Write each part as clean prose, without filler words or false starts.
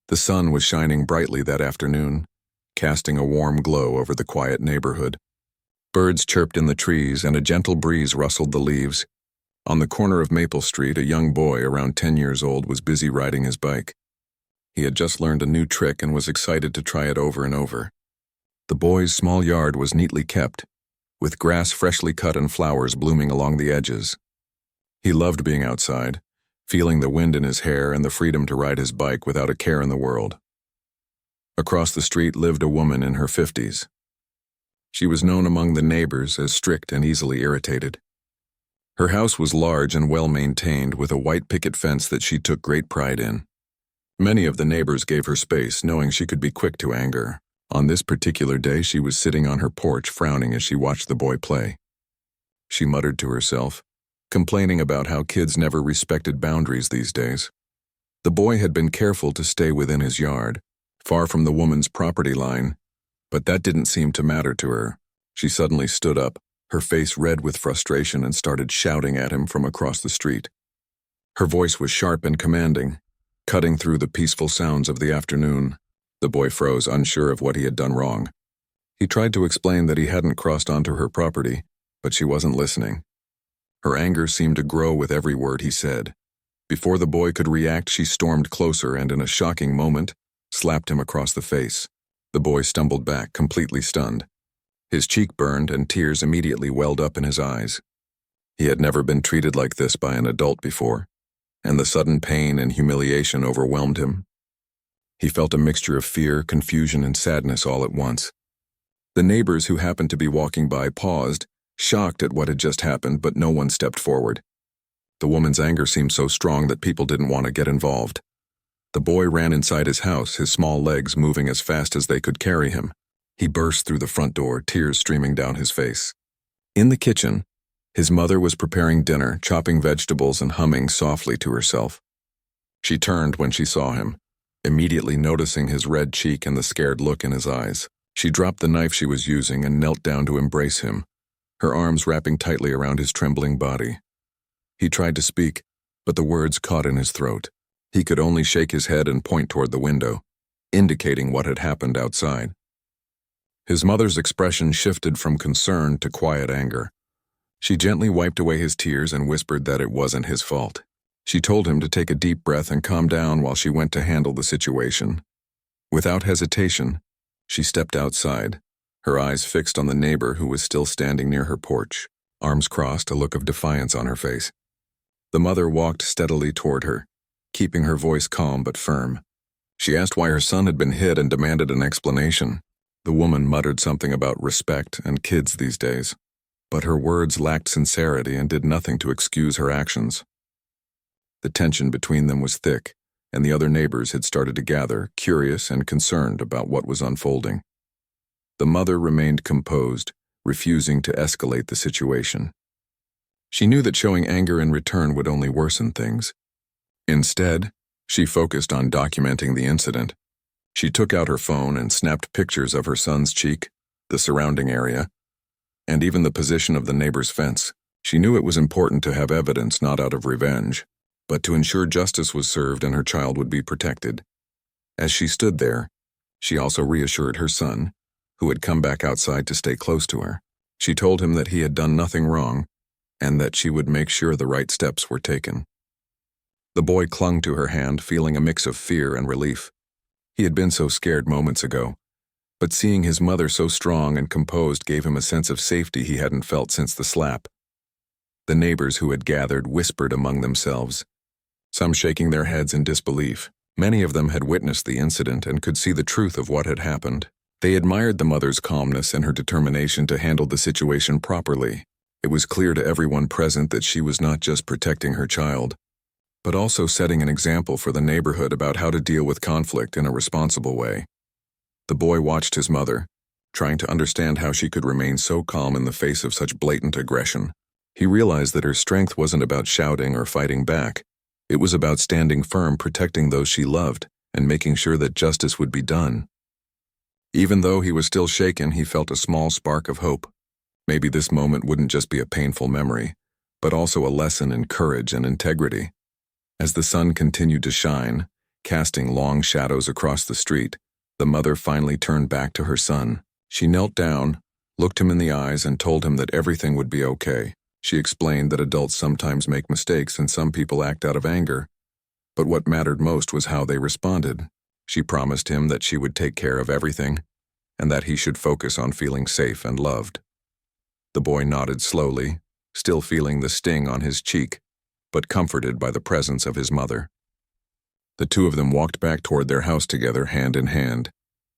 The sun was shining brightly that afternoon, casting a warm glow over the quiet neighborhood. Birds chirped in the trees and a gentle breeze rustled the leaves. On the corner of Maple Street, a young boy around 10 years old was busy riding his bike. He had just learned a new trick and was excited to try it over and over. The boy's small yard was neatly kept, with grass freshly cut and flowers blooming along the edges. He loved being outside, feeling the wind in his hair and the freedom to ride his bike without a care in the world. Across the street lived a woman in her 50s. She was known among the neighbors as strict and easily irritated. Her house was large and well-maintained, with a white picket fence that she took great pride in. Many of the neighbors gave her space, knowing she could be quick to anger. On this particular day, she was sitting on her porch, frowning as she watched the boy play. She muttered to herself, complaining about how kids never respected boundaries these days. The boy had been careful to stay within his yard, far from the woman's property line, but that didn't seem to matter to her. She suddenly stood up, her face red with frustration, and started shouting at him from across the street. Her voice was sharp and commanding, cutting through the peaceful sounds of the afternoon. The boy froze, unsure of what he had done wrong. He tried to explain that he hadn't crossed onto her property, but she wasn't listening. Her anger seemed to grow with every word he said. Before the boy could react, she stormed closer and, in a shocking moment, slapped him across the face. The boy stumbled back, completely stunned. His cheek burned and tears immediately welled up in his eyes. He had never been treated like this by an adult before, and the sudden pain and humiliation overwhelmed him. He felt a mixture of fear, confusion, and sadness all at once. The neighbors who happened to be walking by paused, shocked at what had just happened, but no one stepped forward. The woman's anger seemed so strong that people didn't want to get involved. The boy ran inside his house, his small legs moving as fast as they could carry him. He burst through the front door, tears streaming down his face. In the kitchen, his mother was preparing dinner, chopping vegetables and humming softly to herself. She turned when she saw him, immediately noticing his red cheek and the scared look in his eyes. She dropped the knife she was using and knelt down to embrace him, her arms wrapping tightly around his trembling body. He tried to speak, but the words caught in his throat. He could only shake his head and point toward the window, indicating what had happened outside. His mother's expression shifted from concern to quiet anger. She gently wiped away his tears and whispered that it wasn't his fault. She told him to take a deep breath and calm down while she went to handle the situation. Without hesitation, she stepped outside, her eyes fixed on the neighbor who was still standing near her porch, arms crossed, a look of defiance on her face. The mother walked steadily toward her, keeping her voice calm but firm. She asked why her son had been hit and demanded an explanation. The woman muttered something about respect and kids these days, but her words lacked sincerity and did nothing to excuse her actions. The tension between them was thick, and the other neighbors had started to gather, curious and concerned about what was unfolding. The mother remained composed, refusing to escalate the situation. She knew that showing anger in return would only worsen things. Instead, she focused on documenting the incident. She took out her phone and snapped pictures of her son's cheek, the surrounding area, and even the position of the neighbor's fence. She knew it was important to have evidence, not out of revenge, but to ensure justice was served and her child would be protected. As she stood there, she also reassured her son, who had come back outside to stay close to her. She told him that he had done nothing wrong and that she would make sure the right steps were taken. The boy clung to her hand, feeling a mix of fear and relief. He had been so scared moments ago, but seeing his mother so strong and composed gave him a sense of safety he hadn't felt since the slap. The neighbors who had gathered whispered among themselves, some shaking their heads in disbelief. Many of them had witnessed the incident and could see the truth of what had happened. They admired the mother's calmness and her determination to handle the situation properly. It was clear to everyone present that she was not just protecting her child, but also setting an example for the neighborhood about how to deal with conflict in a responsible way. The boy watched his mother, trying to understand how she could remain so calm in the face of such blatant aggression. He realized that her strength wasn't about shouting or fighting back. It was about standing firm, protecting those she loved, and making sure that justice would be done. Even though he was still shaken, he felt a small spark of hope. Maybe this moment wouldn't just be a painful memory, but also a lesson in courage and integrity. As the sun continued to shine, casting long shadows across the street, the mother finally turned back to her son. She knelt down, looked him in the eyes, and told him that everything would be okay. She explained that adults sometimes make mistakes and some people act out of anger, but what mattered most was how they responded. She promised him that she would take care of everything, and that he should focus on feeling safe and loved. The boy nodded slowly, still feeling the sting on his cheek, but comforted by the presence of his mother. The two of them walked back toward their house together, hand in hand,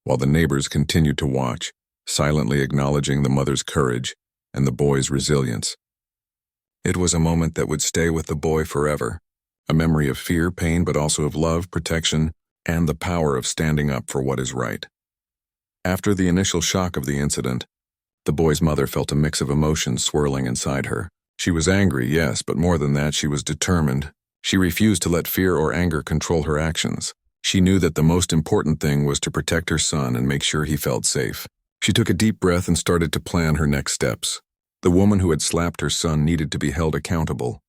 while the neighbors continued to watch, silently acknowledging the mother's courage and the boy's resilience. It was a moment that would stay with the boy forever, a memory of fear, pain, but also of love, protection, and the power of standing up for what is right. After the initial shock of the incident, the boy's mother felt a mix of emotions swirling inside her. She was angry, yes, but more than that, she was determined. She refused to let fear or anger control her actions. She knew that the most important thing was to protect her son and make sure he felt safe. She took a deep breath and started to plan her next steps. The woman who had slapped her son needed to be held accountable,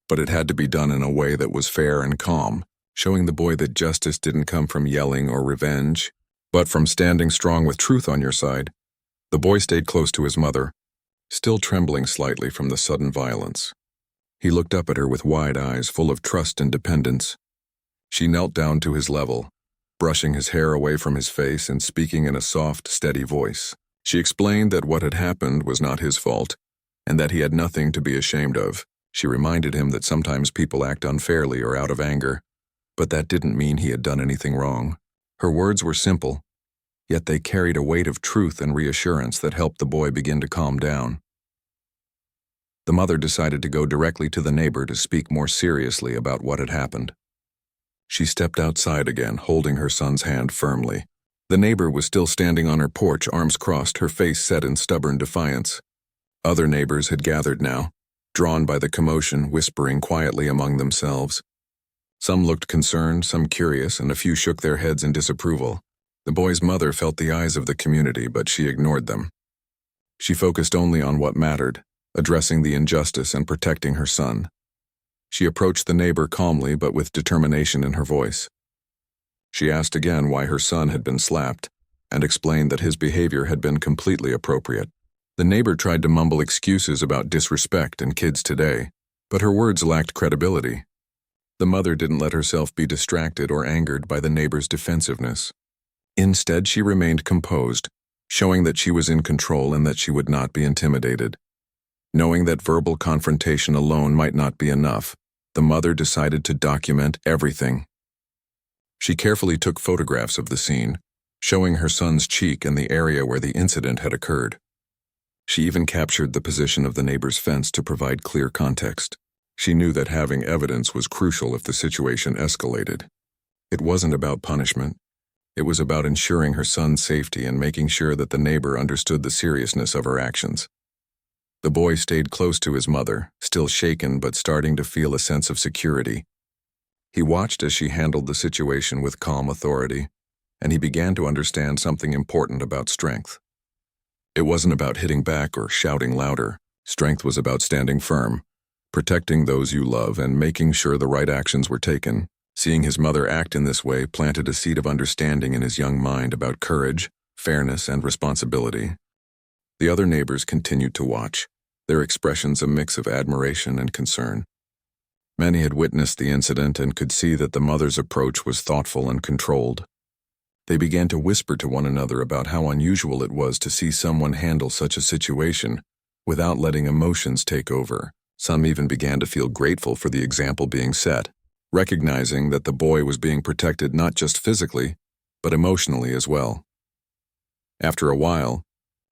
but it had to be done in a way that was fair and calm, showing the boy that justice didn't come from yelling or revenge, but from standing strong with truth on your side. The boy stayed close to his mother, still trembling slightly from the sudden violence. He looked up at her with wide eyes full of trust and dependence. She knelt down to his level, brushing his hair away from his face and speaking in a soft, steady voice. She explained that what had happened was not his fault, and that he had nothing to be ashamed of. She reminded him that sometimes people act unfairly or out of anger, but that didn't mean he had done anything wrong. Her words were simple, yet they carried a weight of truth and reassurance that helped the boy begin to calm down. The mother decided to go directly to the neighbor to speak more seriously about what had happened. She stepped outside again, holding her son's hand firmly. The neighbor was still standing on her porch, arms crossed, her face set in stubborn defiance. Other neighbors had gathered now, drawn by the commotion, whispering quietly among themselves. Some looked concerned, some curious, and a few shook their heads in disapproval. The boy's mother felt the eyes of the community, but she ignored them. She focused only on what mattered, addressing the injustice and protecting her son. She approached the neighbor calmly but with determination in her voice. She asked again why her son had been slapped, and explained that his behavior had been completely appropriate. The neighbor tried to mumble excuses about disrespect and kids today, but her words lacked credibility. The mother didn't let herself be distracted or angered by the neighbor's defensiveness. Instead, she remained composed, showing that she was in control and that she would not be intimidated. Knowing that verbal confrontation alone might not be enough, the mother decided to document everything. She carefully took photographs of the scene, showing her son's cheek and the area where the incident had occurred. She even captured the position of the neighbor's fence to provide clear context. She knew that having evidence was crucial if the situation escalated. It wasn't about punishment. It was about ensuring her son's safety and making sure that the neighbor understood the seriousness of her actions. The boy stayed close to his mother, still shaken but starting to feel a sense of security. He watched as she handled the situation with calm authority, and he began to understand something important about strength. It wasn't about hitting back or shouting louder. Strength was about standing firm, protecting those you love, and making sure the right actions were taken. Seeing his mother act in this way planted a seed of understanding in his young mind about courage, fairness, and responsibility. The other neighbors continued to watch, their expressions a mix of admiration and concern. Many had witnessed the incident and could see that the mother's approach was thoughtful and controlled. They began to whisper to one another about how unusual it was to see someone handle such a situation without letting emotions take over. Some even began to feel grateful for the example being set, recognizing that the boy was being protected not just physically, but emotionally as well. After a while,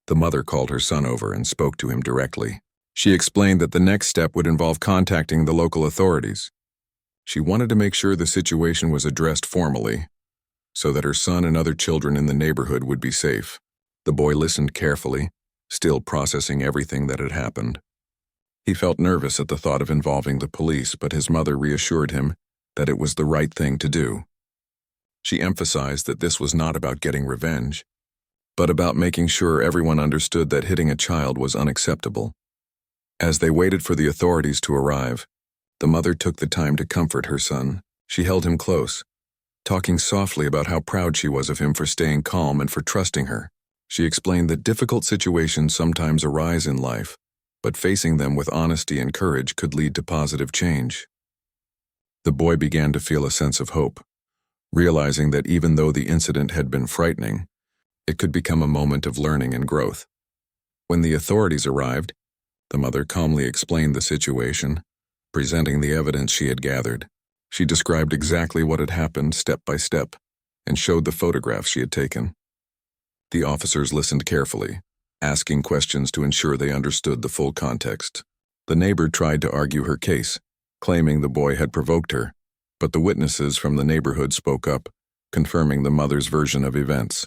the mother called her son over and spoke to him directly. She explained that the next step would involve contacting the local authorities. She wanted to make sure the situation was addressed formally, so that her son and other children in the neighborhood would be safe. The boy listened carefully, still processing everything that had happened. He felt nervous at the thought of involving the police, but his mother reassured him that it was the right thing to do. She emphasized that this was not about getting revenge, but about making sure everyone understood that hitting a child was unacceptable. As they waited for the authorities to arrive, the mother took the time to comfort her son. She held him close, talking softly about how proud she was of him for staying calm and for trusting her. She explained that difficult situations sometimes arise in life, but facing them with honesty and courage could lead to positive change. The boy began to feel a sense of hope, realizing that even though the incident had been frightening, it could become a moment of learning and growth. When the authorities arrived, the mother calmly explained the situation, presenting the evidence she had gathered. She described exactly what had happened step by step and showed the photographs she had taken. The officers listened carefully, asking questions to ensure they understood the full context. The neighbor tried to argue her case, claiming the boy had provoked her, but the witnesses from the neighborhood spoke up, confirming the mother's version of events.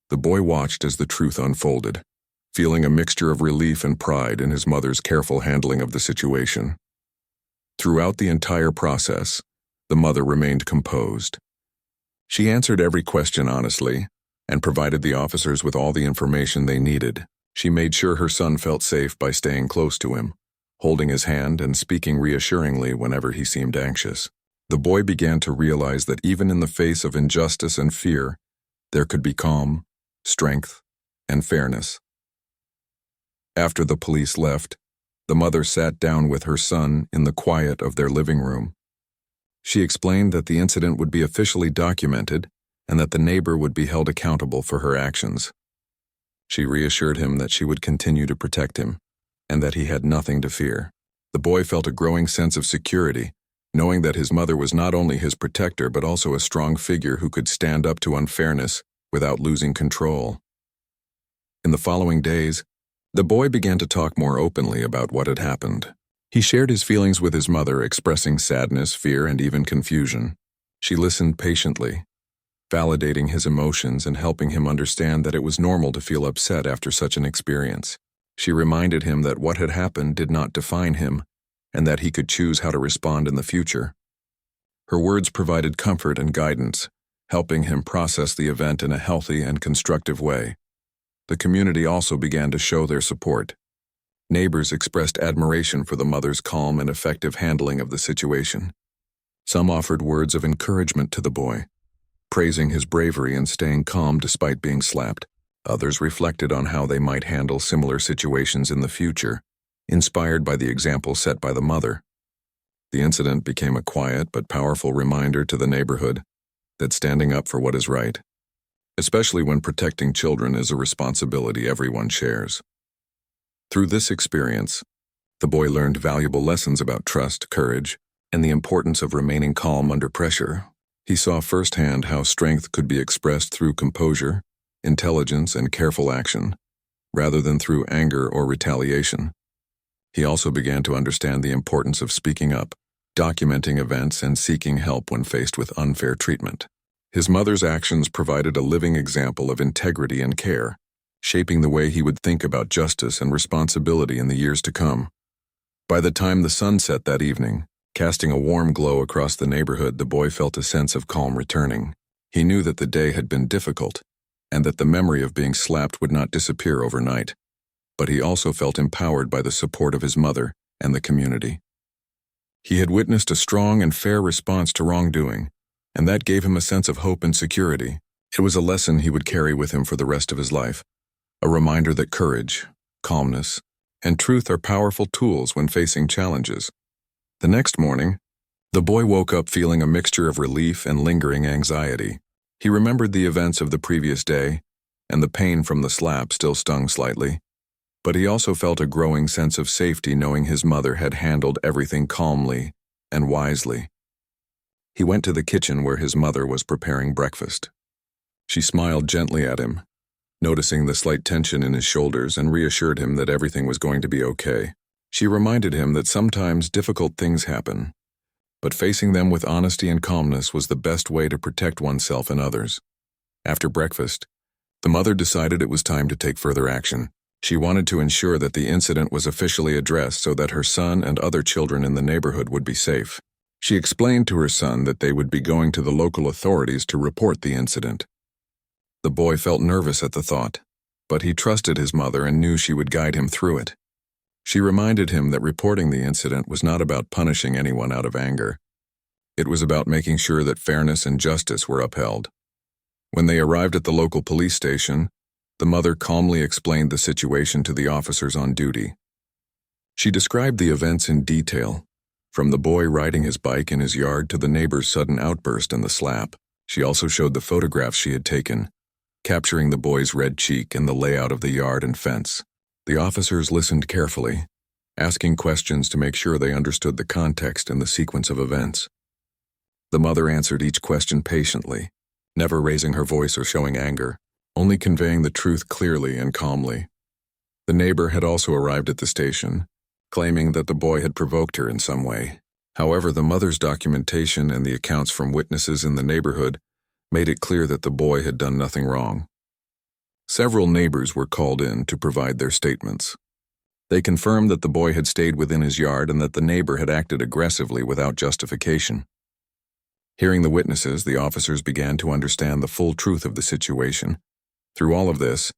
The boy watched as the truth unfolded, feeling a mixture of relief and pride in his mother's careful handling of the situation. Throughout the entire process, the mother remained composed. She answered every question honestly and provided the officers with all the information they needed. She made sure her son felt safe by staying close to him, holding his hand and speaking reassuringly whenever he seemed anxious. The boy began to realize that even in the face of injustice and fear, there could be calm, strength, and fairness. After the police left, the mother sat down with her son in the quiet of their living room. She explained that the incident would be officially documented and that the neighbor would be held accountable for her actions. She reassured him that she would continue to protect him and that he had nothing to fear. The boy felt a growing sense of security, knowing that his mother was not only his protector but also a strong figure who could stand up to unfairness without losing control. In the following days, the boy began to talk more openly about what had happened. He shared his feelings with his mother, expressing sadness, fear, and even confusion. She listened patiently, validating his emotions and helping him understand that it was normal to feel upset after such an experience. She reminded him that what had happened did not define him and that he could choose how to respond in the future. Her words provided comfort and guidance, helping him process the event in a healthy and constructive way. The community also began to show their support. Neighbors expressed admiration for the mother's calm and effective handling of the situation. Some offered words of encouragement to the boy, praising his bravery and staying calm despite being slapped. Others reflected on how they might handle similar situations in the future, inspired by the example set by the mother. The incident became a quiet but powerful reminder to the neighborhood that standing up for what is right, especially when protecting children, is a responsibility everyone shares. Through this experience, the boy learned valuable lessons about trust, courage, and the importance of remaining calm under pressure. He saw firsthand how strength could be expressed through composure, intelligence, and careful action, rather than through anger or retaliation. He also began to understand the importance of speaking up, documenting events, and seeking help when faced with unfair treatment. His mother's actions provided a living example of integrity and care, shaping the way he would think about justice and responsibility in the years to come. By the time the sun set that evening, casting a warm glow across the neighborhood, the boy felt a sense of calm returning. He knew that the day had been difficult, and that the memory of being slapped would not disappear overnight. But he also felt empowered by the support of his mother and the community. He had witnessed a strong and fair response to wrongdoing, and that gave him a sense of hope and security. It was a lesson he would carry with him for the rest of his life, a reminder that courage, calmness, and truth are powerful tools when facing challenges. The next morning, the boy woke up feeling a mixture of relief and lingering anxiety. He remembered the events of the previous day, and the pain from the slap still stung slightly. But he also felt a growing sense of safety knowing his mother had handled everything calmly and wisely. He went to the kitchen where his mother was preparing breakfast. She smiled gently at him, noticing the slight tension in his shoulders, and reassured him that everything was going to be okay. She reminded him that sometimes difficult things happen, but facing them with honesty and calmness was the best way to protect oneself and others. After breakfast, the mother decided it was time to take further action. She wanted to ensure that the incident was officially addressed so that her son and other children in the neighborhood would be safe. She explained to her son that they would be going to the local authorities to report the incident. The boy felt nervous at the thought, but he trusted his mother and knew she would guide him through it. She reminded him that reporting the incident was not about punishing anyone out of anger. It was about making sure that fairness and justice were upheld. When they arrived at the local police station, the mother calmly explained the situation to the officers on duty. She described the events in detail, from the boy riding his bike in his yard to the neighbor's sudden outburst and the slap. She also showed the photographs she had taken, capturing the boy's red cheek and the layout of the yard and fence. The officers listened carefully, asking questions to make sure they understood the context and the sequence of events. The mother answered each question patiently, never raising her voice or showing anger, only conveying the truth clearly and calmly. The neighbor had also arrived at the station, claiming that the boy had provoked her in some way. However, the mother's documentation and the accounts from witnesses in the neighborhood made it clear that the boy had done nothing wrong. Several neighbors were called in to provide their statements. They confirmed that the boy had stayed within his yard and that the neighbor had acted aggressively without justification. Hearing the witnesses, the officers began to understand the full truth of the situation. Through all of this,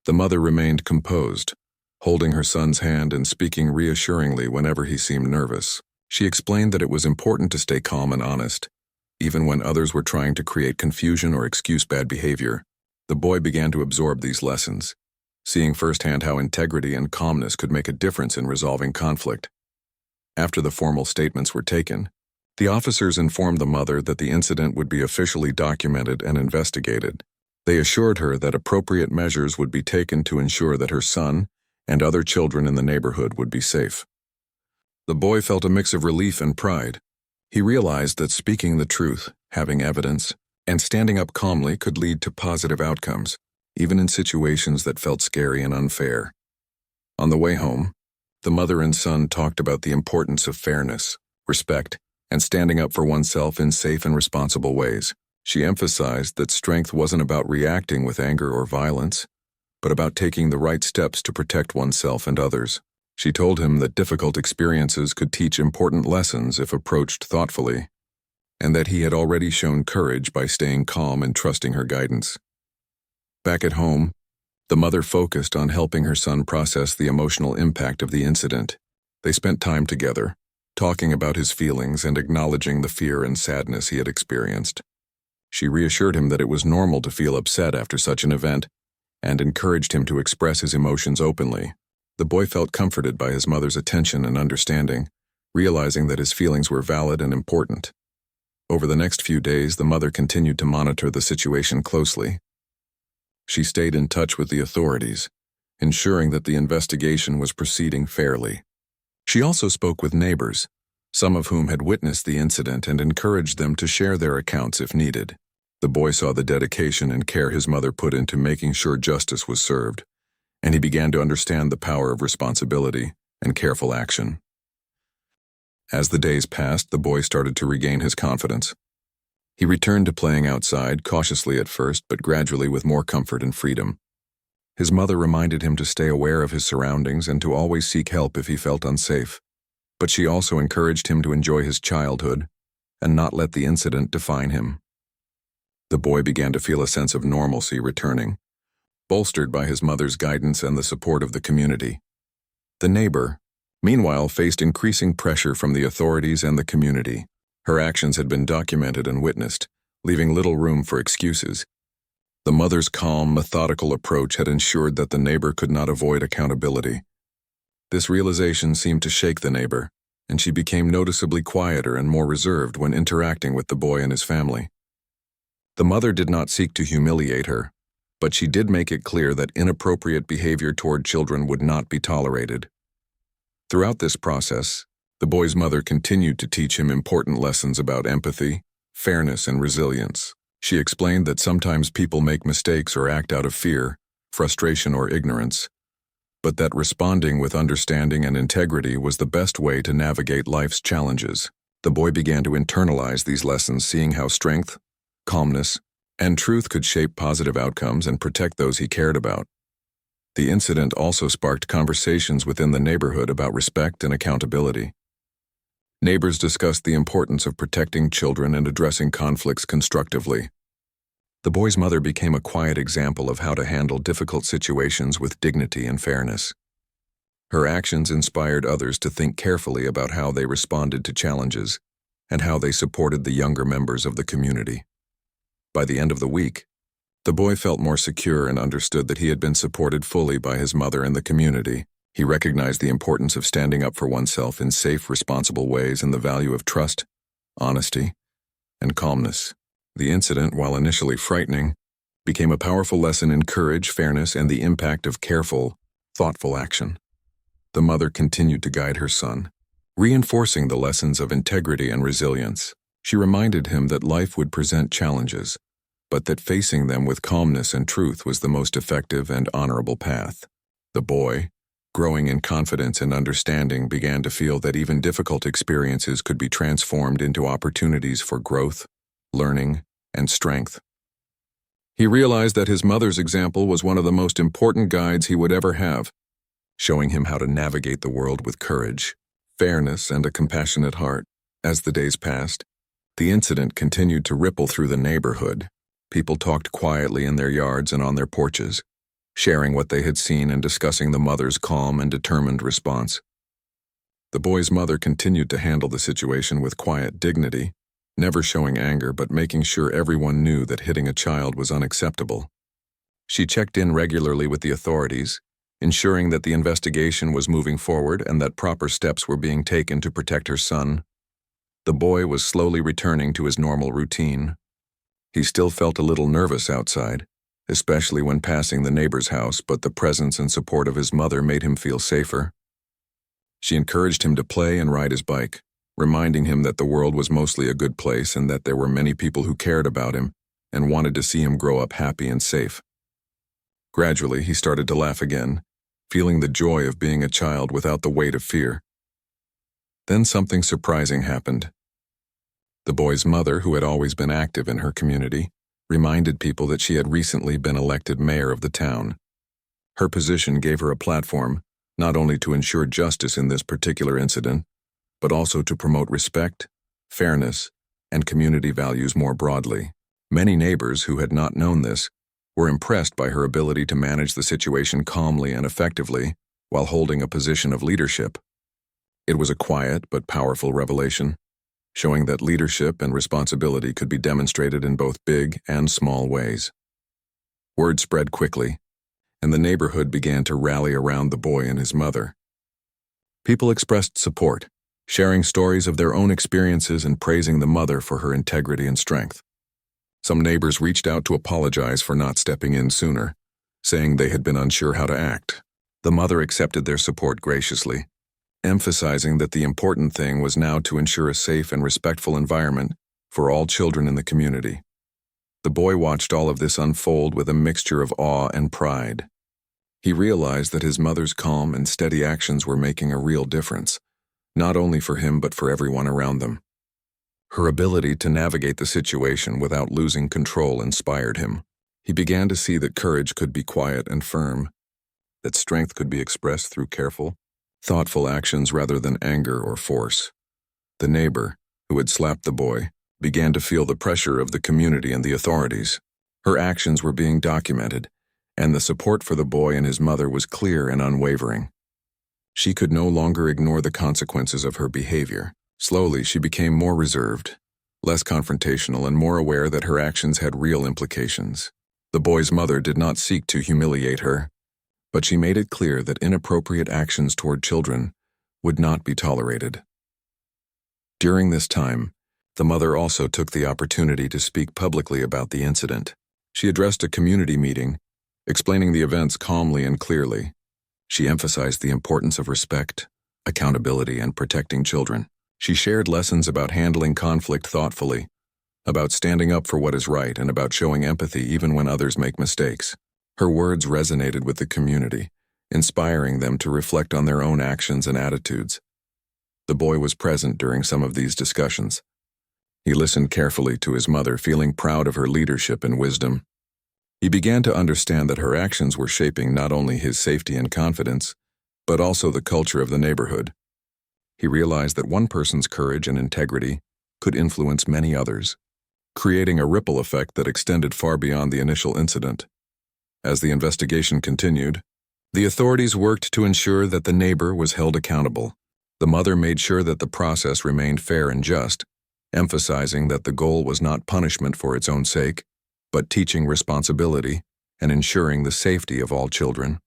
the mother remained composed, holding her son's hand and speaking reassuringly whenever he seemed nervous. She explained that it was important to stay calm and honest, even when others were trying to create confusion or excuse bad behavior. The boy began to absorb these lessons, seeing firsthand how integrity and calmness could make a difference in resolving conflict. After the formal statements were taken, the officers informed the mother that the incident would be officially documented and investigated. They assured her that appropriate measures would be taken to ensure that her son and other children in the neighborhood would be safe. The boy felt a mix of relief and pride. He realized that speaking the truth, having evidence, and standing up calmly could lead to positive outcomes, even in situations that felt scary and unfair. On the way home, the mother and son talked about the importance of fairness, respect, and standing up for oneself in safe and responsible ways. She emphasized that strength wasn't about reacting with anger or violence, but about taking the right steps to protect oneself and others. She told him that difficult experiences could teach important lessons if approached thoughtfully, and that he had already shown courage by staying calm and trusting her guidance. Back at home, the mother focused on helping her son process the emotional impact of the incident. They spent time together, talking about his feelings and acknowledging the fear and sadness he had experienced. She reassured him that it was normal to feel upset after such an event and encouraged him to express his emotions openly. The boy felt comforted by his mother's attention and understanding, realizing that his feelings were valid and important. Over the next few days, the mother continued to monitor the situation closely. She stayed in touch with the authorities, ensuring that the investigation was proceeding fairly. She also spoke with neighbors, some of whom had witnessed the incident, and encouraged them to share their accounts if needed. The boy saw the dedication and care his mother put into making sure justice was served, and he began to understand the power of responsibility and careful action. As the days passed, the boy started to regain his confidence. He returned to playing outside, cautiously at first, but gradually with more comfort and freedom. His mother reminded him to stay aware of his surroundings and to always seek help if he felt unsafe. But she also encouraged him to enjoy his childhood and not let the incident define him. The boy began to feel a sense of normalcy returning, bolstered by his mother's guidance and the support of the community. The neighbor, meanwhile, faced increasing pressure from the authorities and the community. Her actions had been documented and witnessed, leaving little room for excuses. The mother's calm, methodical approach had ensured that the neighbor could not avoid accountability. This realization seemed to shake the neighbor, and she became noticeably quieter and more reserved when interacting with the boy and his family. The mother did not seek to humiliate her, but she did make it clear that inappropriate behavior toward children would not be tolerated. Throughout this process, the boy's mother continued to teach him important lessons about empathy, fairness, and resilience. She explained that sometimes people make mistakes or act out of fear, frustration, or ignorance, but that responding with understanding and integrity was the best way to navigate life's challenges. The boy began to internalize these lessons, seeing how strength, calmness, and truth could shape positive outcomes and protect those he cared about. The incident also sparked conversations within the neighborhood about respect and accountability. Neighbors discussed the importance of protecting children and addressing conflicts constructively. The boy's mother became a quiet example of how to handle difficult situations with dignity and fairness. Her actions inspired others to think carefully about how they responded to challenges, and how they supported the younger members of the community. By the end of the week, the boy felt more secure and understood that he had been supported fully by his mother and the community. He recognized the importance of standing up for oneself in safe, responsible ways and the value of trust, honesty, and calmness. The incident, while initially frightening, became a powerful lesson in courage, fairness, and the impact of careful, thoughtful action. The mother continued to guide her son, reinforcing the lessons of integrity and resilience. She reminded him that life would present challenges, but that facing them with calmness and truth was the most effective and honorable path. The boy, growing in confidence and understanding, began to feel that even difficult experiences could be transformed into opportunities for growth, learning, and strength. He realized that his mother's example was one of the most important guides he would ever have, showing him how to navigate the world with courage, fairness, and a compassionate heart. As the days passed, the incident continued to ripple through the neighborhood. People talked quietly in their yards and on their porches, sharing what they had seen and discussing the mother's calm and determined response. The boy's mother continued to handle the situation with quiet dignity, never showing anger but making sure everyone knew that hitting a child was unacceptable. She checked in regularly with the authorities, ensuring that the investigation was moving forward and that proper steps were being taken to protect her son. The boy was slowly returning to his normal routine. He still felt a little nervous outside, especially when passing the neighbor's house, but the presence and support of his mother made him feel safer. She encouraged him to play and ride his bike, reminding him that the world was mostly a good place and that there were many people who cared about him and wanted to see him grow up happy and safe. Gradually, he started to laugh again, feeling the joy of being a child without the weight of fear. Then something surprising happened. The boy's mother, who had always been active in her community, reminded people that she had recently been elected mayor of the town. Her position gave her a platform, not only to ensure justice in this particular incident, but also to promote respect, fairness, and community values more broadly. Many neighbors who had not known this were impressed by her ability to manage the situation calmly and effectively while holding a position of leadership. It was a quiet but powerful revelation, showing that leadership and responsibility could be demonstrated in both big and small ways. Word spread quickly, and the neighborhood began to rally around the boy and his mother. People expressed support, sharing stories of their own experiences and praising the mother for her integrity and strength. Some neighbors reached out to apologize for not stepping in sooner, saying they had been unsure how to act. The mother accepted their support graciously, emphasizing that the important thing was now to ensure a safe and respectful environment for all children in the community. The boy watched all of this unfold with a mixture of awe and pride. He realized that his mother's calm and steady actions were making a real difference, not only for him but for everyone around them. Her ability to navigate the situation without losing control inspired him. He began to see that courage could be quiet and firm, that strength could be expressed through careful, thoughtful actions rather than anger or force. The neighbor, who had slapped the boy, began to feel the pressure of the community and the authorities. Her actions were being documented, and the support for the boy and his mother was clear and unwavering. She could no longer ignore the consequences of her behavior. Slowly, she became more reserved, less confrontational, and more aware that her actions had real implications. The boy's mother did not seek to humiliate her, but she made it clear that inappropriate actions toward children would not be tolerated. During this time, the mother also took the opportunity to speak publicly about the incident. She addressed a community meeting, explaining the events calmly and clearly. She emphasized the importance of respect, accountability, and protecting children. She shared lessons about handling conflict thoughtfully, about standing up for what is right, and about showing empathy even when others make mistakes. Her words resonated with the community, inspiring them to reflect on their own actions and attitudes. The boy was present during some of these discussions. He listened carefully to his mother, feeling proud of her leadership and wisdom. He began to understand that her actions were shaping not only his safety and confidence, but also the culture of the neighborhood. He realized that one person's courage and integrity could influence many others, creating a ripple effect that extended far beyond the initial incident. As the investigation continued, the authorities worked to ensure that the neighbor was held accountable. The mother made sure that the process remained fair and just, emphasizing that the goal was not punishment for its own sake, but teaching responsibility and ensuring the safety of all children.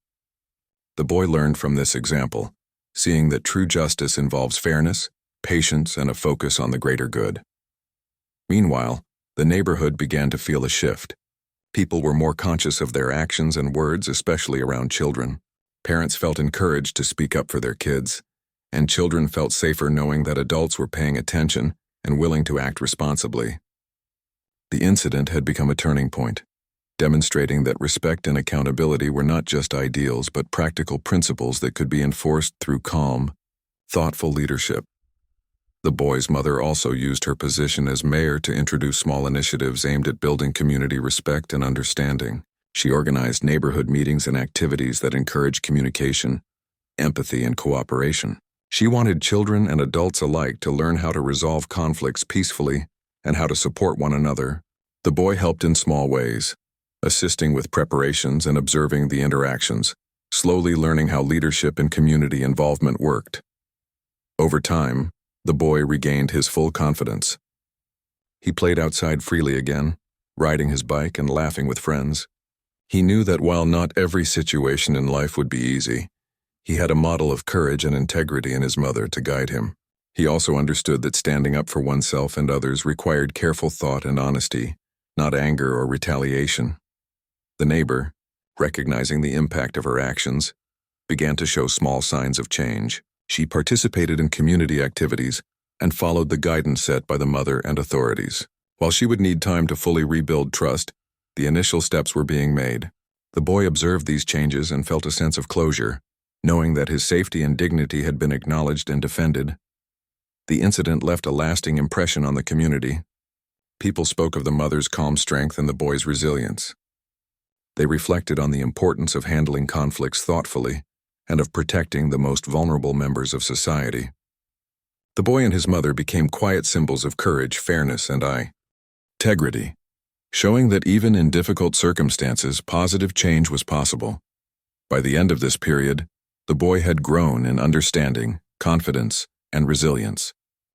The boy learned from this example, seeing that true justice involves fairness, patience, and a focus on the greater good. Meanwhile, the neighborhood began to feel a shift. People were more conscious of their actions and words, especially around children. Parents felt encouraged to speak up for their kids, and children felt safer knowing that adults were paying attention and willing to act responsibly. The incident had become a turning point, demonstrating that respect and accountability were not just ideals but practical principles that could be enforced through calm, thoughtful leadership. The boy's mother also used her position as mayor to introduce small initiatives aimed at building community respect and understanding. She organized neighborhood meetings and activities that encouraged communication, empathy, and cooperation. She wanted children and adults alike to learn how to resolve conflicts peacefully and how to support one another. The boy helped in small ways, assisting with preparations and observing the interactions, slowly learning how leadership and community involvement worked. Over time, the boy regained his full confidence. He played outside freely again, riding his bike and laughing with friends. He knew that while not every situation in life would be easy, he had a model of courage and integrity in his mother to guide him. He also understood that standing up for oneself and others required careful thought and honesty, not anger or retaliation. The neighbor, recognizing the impact of her actions, began to show small signs of change. She participated in community activities and followed the guidance set by the mother and authorities. While she would need time to fully rebuild trust, the initial steps were being made. The boy observed these changes and felt a sense of closure, knowing that his safety and dignity had been acknowledged and defended. The incident left a lasting impression on the community. People spoke of the mother's calm strength and the boy's resilience. They reflected on the importance of handling conflicts thoughtfully and of protecting the most vulnerable members of society. The boy and his mother became quiet symbols of courage, fairness, and integrity, showing that even in difficult circumstances, positive change was possible. By the end of this period, the boy had grown in understanding, confidence, and resilience.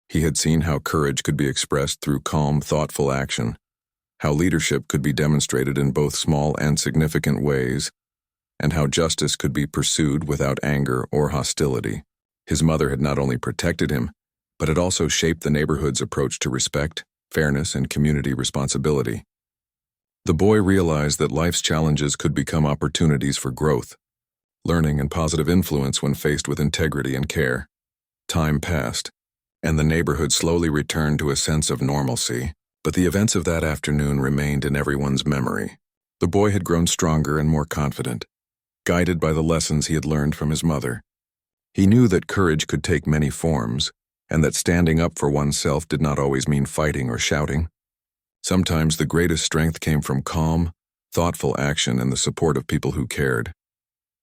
He had seen how courage could be expressed through calm, thoughtful action, how leadership could be demonstrated in both small and significant ways, and how justice could be pursued without anger or hostility. His mother had not only protected him, but had also shaped the neighborhood's approach to respect, fairness, and community responsibility. The boy realized that life's challenges could become opportunities for growth, learning, and positive influence when faced with integrity and care. Time passed, and the neighborhood slowly returned to a sense of normalcy, but the events of that afternoon remained in everyone's memory. The boy had grown stronger and more confident, guided by the lessons he had learned from his mother. He knew that courage could take many forms, and that standing up for oneself did not always mean fighting or shouting. Sometimes the greatest strength came from calm, thoughtful action and the support of people who cared.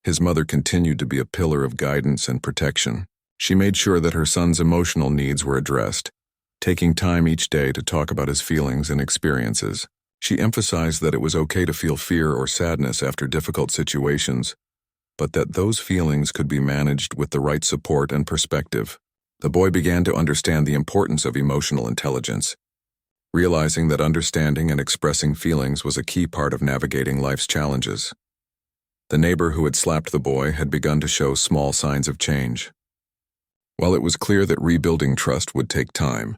His mother continued to be a pillar of guidance and protection. She made sure that her son's emotional needs were addressed, taking time each day to talk about his feelings and experiences. She emphasized that it was okay to feel fear or sadness after difficult situations, but that those feelings could be managed with the right support and perspective. The boy began to understand the importance of emotional intelligence, realizing that understanding and expressing feelings was a key part of navigating life's challenges. The neighbor who had slapped the boy had begun to show small signs of change. While it was clear that rebuilding trust would take time,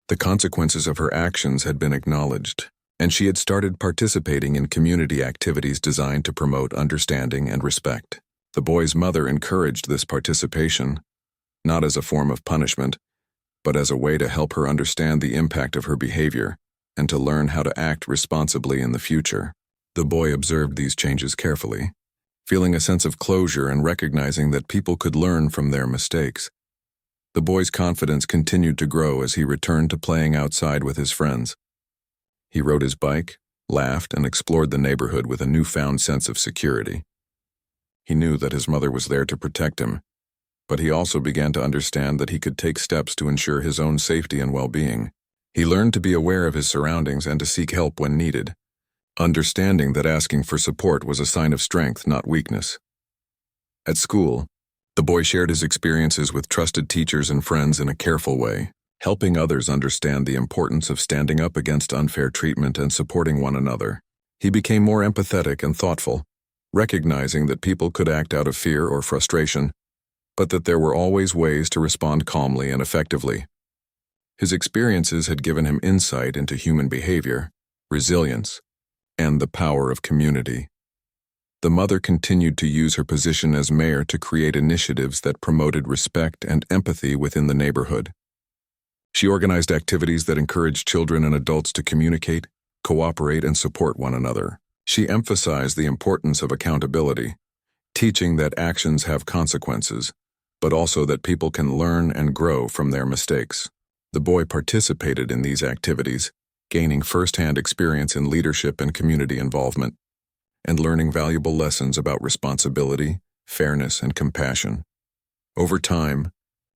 the consequences of her actions had been acknowledged, and she had started participating in community activities designed to promote understanding and respect. The boy's mother encouraged this participation, not as a form of punishment, but as a way to help her understand the impact of her behavior and to learn how to act responsibly in the future. The boy observed these changes carefully, feeling a sense of closure and recognizing that people could learn from their mistakes. The boy's confidence continued to grow as he returned to playing outside with his friends. He rode his bike, laughed, and explored the neighborhood with a newfound sense of security. He knew that his mother was there to protect him, but he also began to understand that he could take steps to ensure his own safety and well-being. He learned to be aware of his surroundings and to seek help when needed, understanding that asking for support was a sign of strength, not weakness. At school, the boy shared his experiences with trusted teachers and friends in a careful way. helping others understand the importance of standing up against unfair treatment and supporting one another. He became more empathetic and thoughtful, recognizing that people could act out of fear or frustration, but that there were always ways to respond calmly and effectively. His experiences had given him insight into human behavior, resilience, and the power of community. The mother continued to use her position as mayor to create initiatives that promoted respect and empathy within the neighborhood. She organized activities that encouraged children and adults to communicate, cooperate, and support one another. She emphasized the importance of accountability, teaching that actions have consequences, but also that people can learn and grow from their mistakes. The boy participated in these activities, gaining first-hand experience in leadership and community involvement, and learning valuable lessons about responsibility, fairness, and compassion. Over time,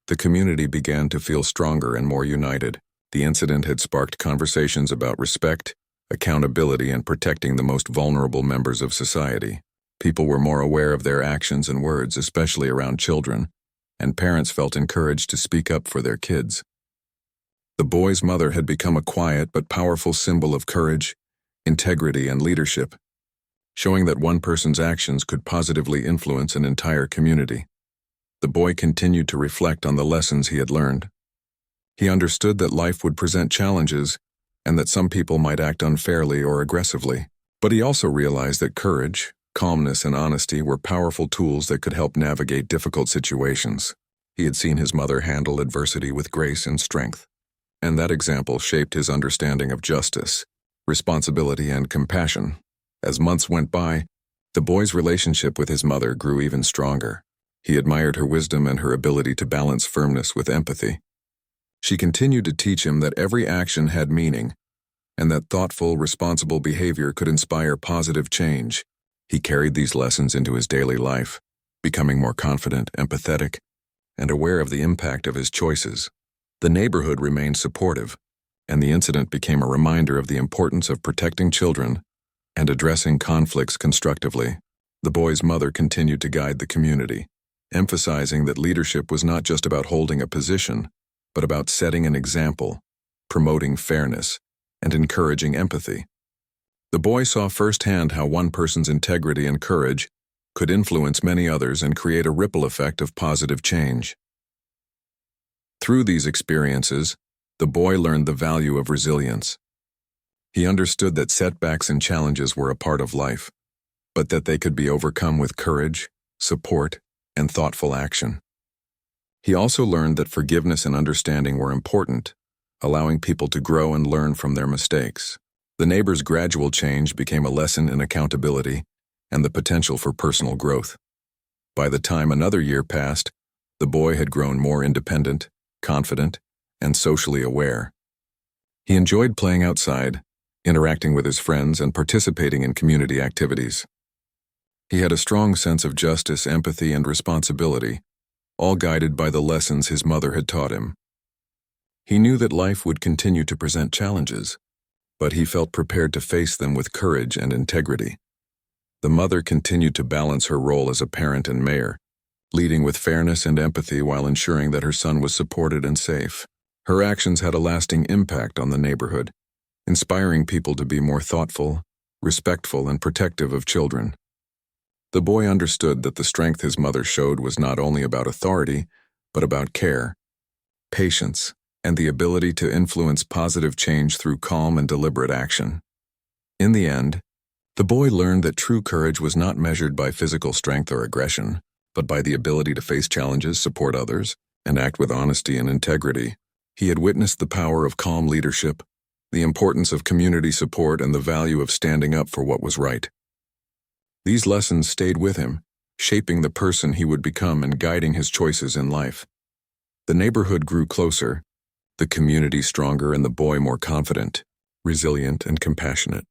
the community began to feel stronger and more united. The incident had sparked conversations about respect, accountability, and protecting the most vulnerable members of society. People were more aware of their actions and words, especially around children, and parents felt encouraged to speak up for their kids. The boy's mother had become a quiet but powerful symbol of courage, integrity, and leadership, showing that one person's actions could positively influence an entire community. The boy continued to reflect on the lessons he had learned. He understood that life would present challenges and that some people might act unfairly or aggressively. But he also realized that courage, calmness, and honesty were powerful tools that could help navigate difficult situations. He had seen his mother handle adversity with grace and strength, and that example shaped his understanding of justice, responsibility, and compassion. As months went by, the boy's relationship with his mother grew even stronger. He admired her wisdom and her ability to balance firmness with empathy. She continued to teach him that every action had meaning, and that thoughtful, responsible behavior could inspire positive change. He carried these lessons into his daily life, becoming more confident, empathetic, and aware of the impact of his choices. The neighborhood remained supportive, and the incident became a reminder of the importance of protecting children and addressing conflicts constructively. The boy's mother continued to guide the community, emphasizing that leadership was not just about holding a position, but about setting an example, promoting fairness, and encouraging empathy. The boy saw firsthand how one person's integrity and courage could influence many others and create a ripple effect of positive change. Through these experiences, the boy learned the value of resilience. He understood that setbacks and challenges were a part of life, but that they could be overcome with courage, support, and thoughtful action. He also learned that forgiveness and understanding were important, allowing people to grow and learn from their mistakes. The neighbor's gradual change became a lesson in accountability and the potential for personal growth. By the time another year passed, the boy had grown more independent, confident, and socially aware. He enjoyed playing outside, interacting with his friends, and participating in community activities. He had a strong sense of justice, empathy, and responsibility, all guided by the lessons his mother had taught him. He knew that life would continue to present challenges, but he felt prepared to face them with courage and integrity. The mother continued to balance her role as a parent and mayor, leading with fairness and empathy while ensuring that her son was supported and safe. Her actions had a lasting impact on the neighborhood, inspiring people to be more thoughtful, respectful, and protective of children. The boy understood that the strength his mother showed was not only about authority, but about care, patience, and the ability to influence positive change through calm and deliberate action. In the end, the boy learned that true courage was not measured by physical strength or aggression, but by the ability to face challenges, support others, and act with honesty and integrity. He had witnessed the power of calm leadership, the importance of community support, and the value of standing up for what was right. These lessons stayed with him, shaping the person he would become and guiding his choices in life. The neighborhood grew closer, the community stronger, and the boy more confident, resilient, and compassionate.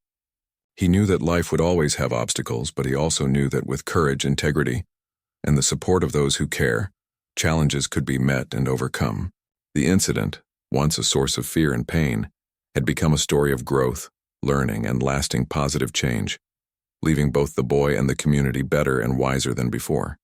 He knew that life would always have obstacles, but he also knew that with courage, integrity, and the support of those who care, challenges could be met and overcome. The incident, once a source of fear and pain, had become a story of growth, learning, and lasting positive change, leaving both the boy and the community better and wiser than before.